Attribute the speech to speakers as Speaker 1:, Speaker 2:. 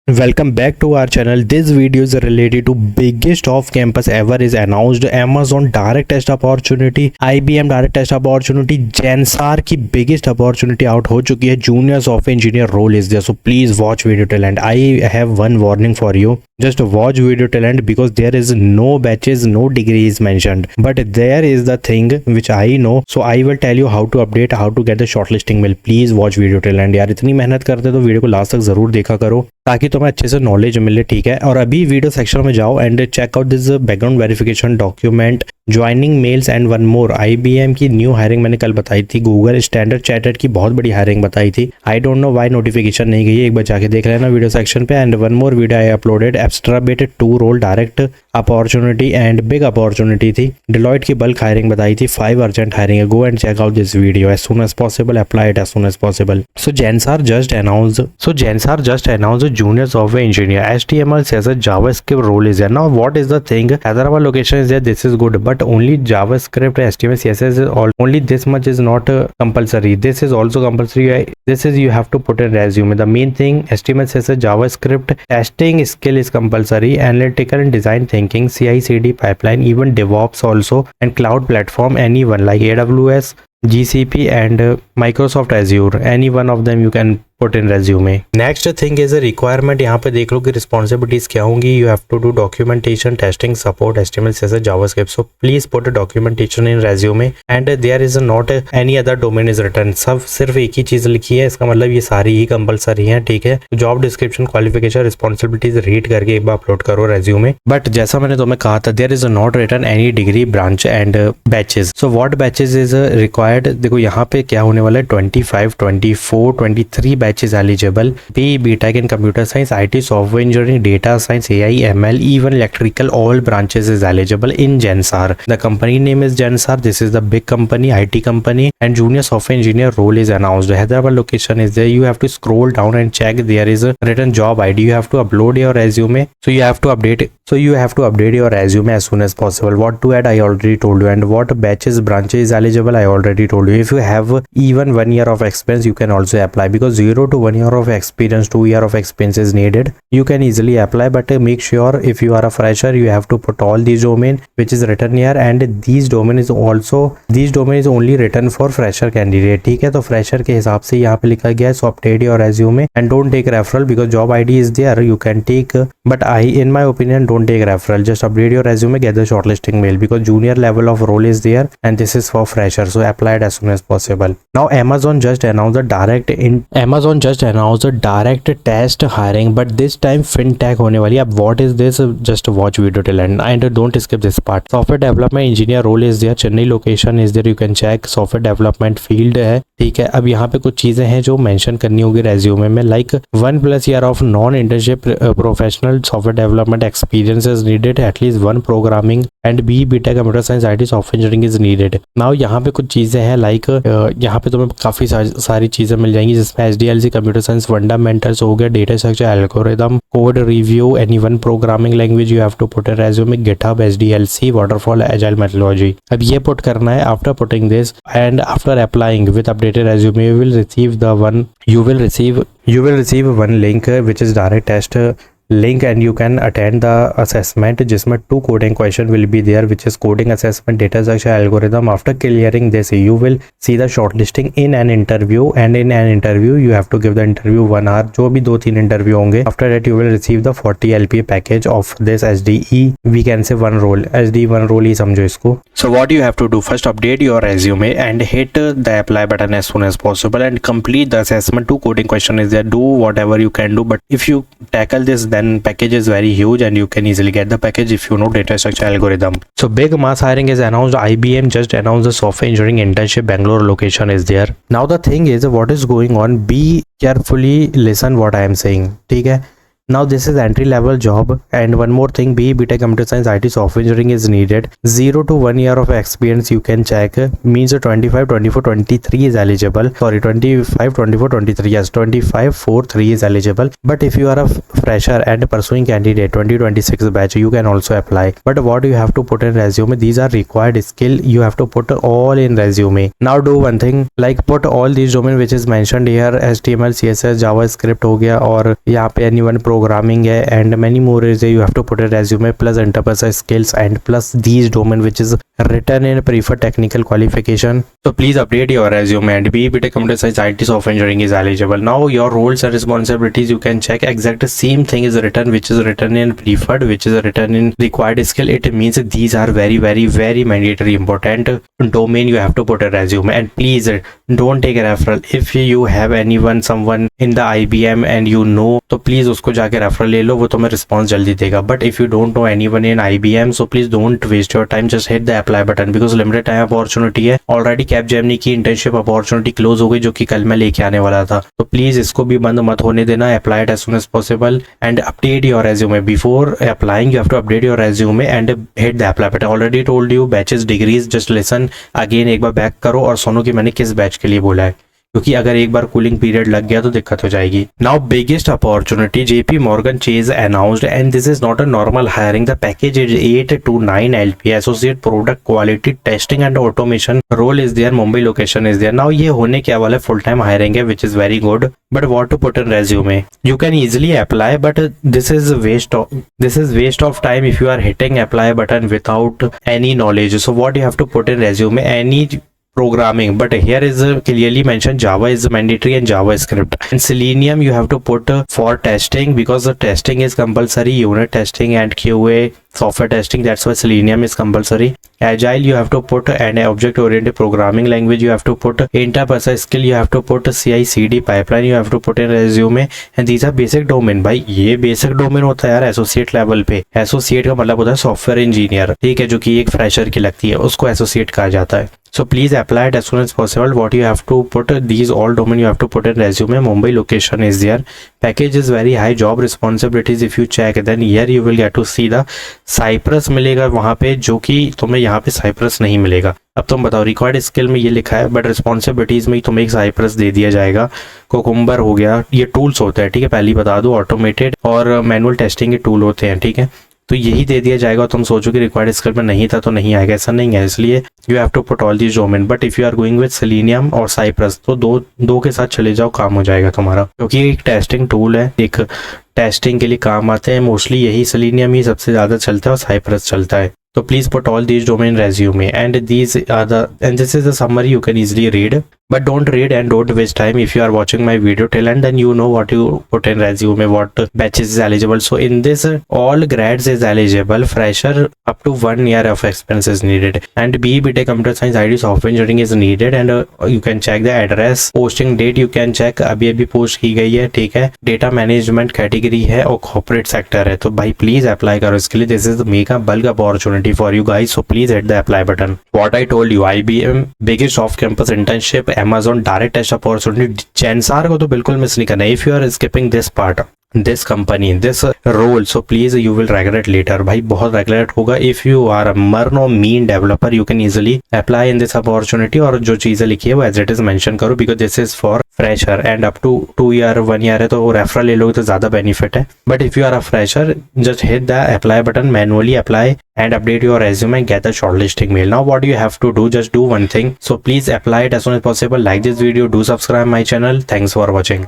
Speaker 1: Welcome back to our channel. This video is related to biggest off campus ever is announced. Amazon direct test opportunity, IBM direct test opportunity, Gensar की biggest opportunity out हो चुकी है. Junior software engineer role is there. So please watch video till end. I have one warning for you. Just watch video till end because there is no batches, no degree is mentioned. But there is the thing which I know. So I will tell you how to update, how to get the shortlisting mail. Please watch video till end. यार इतनी मेहनत करते तो video को last तक जरूर देखा करो ताकि तुम्हें अच्छे से नॉलेज मिले. ठीक है, और अभी वीडियो सेक्शन में जाओ and check out this background verification document, joining mails and one more. IBM की न्यू हायरिंग मैंने कल बताई थी. गूगल स्टैंडर्ड चार्टर्ड की बहुत बड़ी हायरिंग बताई थी. I don't know why notification नहीं गई है, एक बार जाके देख लेना वीडियो सेक्शन पे. And one more video I uploaded एब्स्ट्राबेटेड 2 role direct opportunity and big opportunity थी. डिलॉयट की बल्क हायरिंग बताई थी. 5 अर्जेंट हायरिंग है. Go and check out this video as soon as possible. Apply it as soon as possible. So Gensar just announced junior software engineer, HTML, CSS, JavaScript role is there. Now what is the thing? Hyderabad location is there. This is good, but only JavaScript, HTML, CSS is all. Only this much is not compulsory. This is also compulsory. This is you have to put in resume. The main thing HTML, CSS, JavaScript, testing skill is compulsory. Analytical and design thinking, CI/CD pipeline, even DevOps also, and cloud platform. Anyone like AWS, GCP and Microsoft Azure, any one of them you can put in resume. Next thing is a requirement. यहाँ पे देख लो कि responsibilities क्या होंगी. You have to do documentation, testing, support, HTML, CSS, JavaScript. So please put a documentation in resume. And there is not any other domain is written. सब सिर्फ एक ही चीज लिखी है. इसका मतलब ये सारी ही कंपलसरी है. ठीक है, job description, qualification, responsibilities read करके एक बार अपलोड करो रेज्यूमे. बट जैसा मैंने तुम्हें कहा था, there is not written any degree, branch and batches. So what batches is required. देखो यहाँ पे क्या होने वाला है. 25, 24, 23 batches eligible. BTech in computer science, IT, software engineering, data science, AI, ML, even electrical, all branches is eligible in Gensar. The company name is Gensar. This is the big company, IT company, and junior software engineer role is announced. Hyderabad location is there. You have to scroll down and check. There is a written job ID. You have to upload your resume. So you have to update your resume as soon as possible. What to add I already told you, and what batches, branches is eligible I already told you. If you have even 1 year of experience, you can also apply because 0 to 1 year of experience, 2 year of experience is needed. You can easily apply, but make sure if you are a fresher, you have to put all these domain which is written here, and these domain is only written for fresher candidate. ठीक है, तो fresher के हिसाब से यहाँ पे लिखा गया है. So update your resume and don't take referral because job ID is there. You can take, but in my opinion, don't take referral. Just update your resume, get the shortlisting mail because junior level of role is there, and this is for fresher. So apply it as soon as possible. Now Amazon just announced the direct test hiring, but this time fintech होने वाली. अब what is this? Just watch video till end and don't skip this part. Software development engineer role is there. Chennai location is there. You can check. Software development field है. ठीक है, अब यहाँ पे कुछ चीजें हैं जो मेंशन करनी होगी रेज्यूमे में. Like 1+ year of non internship professional software development experience is needed. At least 1 programming and BTech computer science, IT, software engineering is needed. Now यहाँ पे कुछ चीजें हैं लाइक यहाँ पे तुम्हें काफी सारी चीजें मिल जाएंगी जिसमें HDLC कंप्यूटर साइंस फंडामेंटल्स हो गया, data structure, algorithm, code review, any 1 programming language you have to put in resume. GitHub, HDLC, waterfall, agile methodology. अब ये पुट करना है. After putting this and after applying with updated resume you will receive one link which is direct test link, and you can attend the assessment जिसमें 2 coding question will be there which is coding assessment, data structure, algorithm. After clearing this you will see the shortlisting in an interview, and in an interview you have to give the interview 1 hour. जो भी 2-3 interview होंगे. After that you will receive the 40 LPA package of this HDE. We can say 1 role, HDE 1 role ही समझो इसको. So what you have to do, first update your resume and hit the apply button as soon as possible and complete the assessment. 2 coding question is there. Do whatever you can do, but if you tackle this then package is very huge and you can easily get the package if you know data structure, algorithm. So big mass hiring is announced. IBM just announced the software engineering internship. Bangalore location is there. Now the thing is what is going on. Be carefully listen what I am saying. ठीक है, now this is entry level job, and one more thing, BTech computer science, IT, software engineering is needed. 0 to 1 year of experience you can check. Means 25, 24, 23 is eligible. Sorry, 25, 24, 23. Yes, 25, 4, 3 is eligible. But if you are a fresher and pursuing candidate 2026 batch, you can also apply. But what do you have to put in resume? These are required skill. You have to put all in resume. Now do one thing, like put all these domain which is mentioned here. HTML, CSS, JavaScript हो गया, और यहाँ पे anyone programming है, and many more is there. You have to put a resume plus interpersonal skills and plus these domain which is written in preferred technical qualification. So please update your resume, and BTech Computer Science IT Software Engineering is eligible. Now your roles and responsibilities you can check exact same thing is written, which is written in preferred, which is written in required skill. It means these are very mandatory important domain you have to put a resume. And please don't take a referral. If you have anyone someone in the IBM and you know, तो please उसको जाके referral ले लो, वो तुम्हें response जल्दी देगा. But if you don't know anyone in IBM, so please don't waste your time, just hit the apply button because limited time opportunity है. Already Capgemini की इंटर्नशिप अपॉर्चुनिटी क्लोज हो गई जो कि कल मैं लेके आने वाला था. तो प्लीज इसको भी बंद मत होने देना. Apply it as soon as possible and update your resume. Before applying you have to update your resume and hit the apply button. Already told you batches degrees, just listen again, एक बार back करो और सुनो कि मैंने किस batch के लिए बोला है, क्योंकि अगर एक बार कूलिंग पीरियड लग गया तो दिक्कत हो जाएगी. Now biggest opportunity JP Morgan Chase announced, and this is not a normal hiring. The package is 8 to 9 LPA associate product quality testing and automation role is there. Mumbai location is there. Now ये होने क्या वाला है, full time hiring है, which is very good. But what to put in resume? You can easily apply, but this is waste of time if you are hitting apply button without any knowledge. So what you have to put in resume? Any programming, but here is clearly mentioned Java is mandatory and JavaScript, and Selenium you have to put for testing because the testing is compulsory, unit testing and QA software testing, that's why Selenium is compulsory. Agile you have to put, and object oriented programming language you have to put. Interpersonal skill you have to put. CI/CD pipeline you have to put in resume, and these are basic domain. भाई ये basic domain होता है यार associate level पे. Associate का मतलब होता है सॉफ्टवेयर इंजीनियर, ठीक है, जो कि एक फ्रेशर की लगती है, उसको एसोसिएट कहा जाता है. So please apply it as soon as possible. What you have to put, these all domain you have to put in resume. Mumbai location is there. Package is very high. Job responsibilities if you check, then here you will get to see the Cypress मिलेगा वहाँ पे, जो कि तुम्हें यहाँ पे Cypress नहीं मिलेगा. अब तुम बताओ, रिक्वायर्ड स्किल में ये लिखा है, बट रिस्पॉन्सिबिलिटीज में ही तुम्हें एक Cypress दे दिया जाएगा. कोकुम्बर हो गया, ये टूल्स होते हैं, ठीक है, पहले ही बता दो, ऑटोमेटेड और मैनुअल टेस्टिंग के टूल होते हैं, ठीक है. तो यही दे दिया जाएगा. तुम सोचो कि रिक्वायर्ड स्किल में नहीं था तो नहीं आएगा, ऐसा नहीं है. इसलिए you have to put all these domain. But if you are going with Selenium और साइप्रस तो दो के साथ चले जाओ, काम हो जाएगा तुम्हारा, क्योंकि एक टेस्टिंग टूल है, एक टेस्टिंग के लिए काम आते हैं. मोस्टली यही सेलेनियम ही सबसे ज्यादा चलता है और साइप्रस चलता है. So please put all these domain resume, and this is the summary you can easily read. But don't read and don't waste time. If you are watching my video till end, then you know what you put in resume, what batches is eligible. So in this, all grades is eligible. Fresher up to 1 year of experience is needed, and BTech Computer Science IT Software Engineering is needed. And you can check the address, posting date you can check. अभी post की गई है, ठीक है. Data management category है और corporate sector है. तो भाई प्लीज अप्लाई करो इसके लिए. This is make a bulk opportunity for you guys, so please hit the apply button. What I told you, IBM biggest off campus internship, Amazon direct test opportunity, Gensar को तो बिल्कुल miss नहीं करना. If you are skipping this part, this company, this role, so please you will regret later. भाई बहुत regret होगा. If you are a mern or mean developer, you can easily apply in this opportunity. और जो चीजें लिखी है वो as it is mention करो, because this is for fresher and up to 2 year 1 year है, तो रेफरल ले लोगे तो ज्यादा बेनिफिट है. But if you are a fresher, just hit the apply button, manually apply and update your resume and get the shortlisting mail. Now what you have to do, just do one thing. So please apply it as soon as possible. Like this video, do subscribe my channel. Thanks for watching.